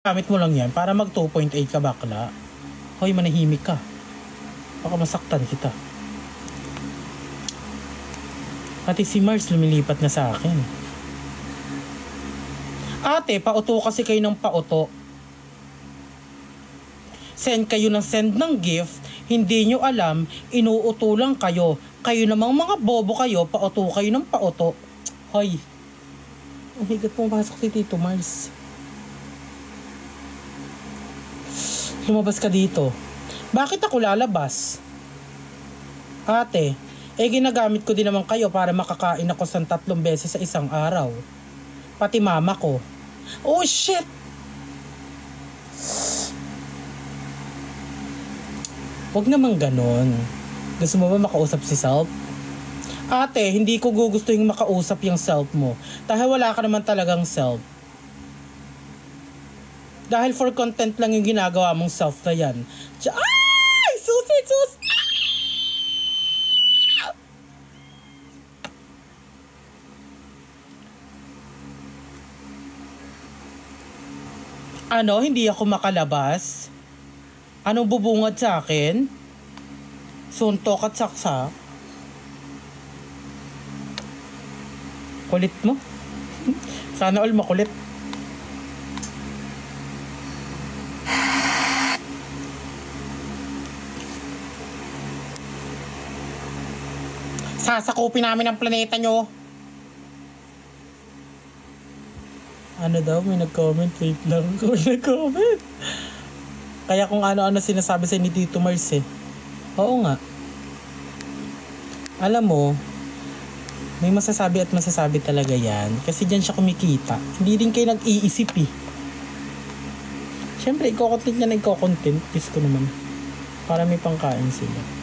Gamit mo lang yan para mag 2.8 ka bakla. Hoy, manahimik ka. Baka masaktan kita. Pati si Mars lumilipat na sa akin. Ate, pauto kasi kayo ng pauto. Send kayo ng send ng gift, hindi nyo alam, inuuto lang kayo. Kayo namang mga bobo kayo, pauto kayo ng pauto. Hoy, ang higat pumapasok si Tito Mars. Lumabas ka dito. Bakit ako lalabas? Ate, ginagamit ko din naman kayo para makakain ako sa 3 beses sa isang araw. Pati mama ko. Oh shit! Huwag naman ganon. Gusto mo ba makausap si self? Ate, hindi ko gugustuhin makausap yung self mo. Dahil wala ka naman talagang self. Dahil for content lang yung ginagawa mong self na yan. Ay! Susi! Ano? Hindi ako makalabas? Anong bubungad sa akin? Suntok at saksa? Kulit mo? Sana all makulit. Sasakupin namin ang planeta nyo. Ano daw? May nag-comment. Wait lang. May nag-comment. Kaya kung ano-ano sinasabi sa ni Tito Mars eh. Oo nga. Alam mo, may masasabi at masasabi talaga yan. Kasi dyan siya kumikita. Hindi din kayo nag-iisip eh. Siyempre, iko-content niya na iko-content. Kiss ko naman. Para may pangkain sila.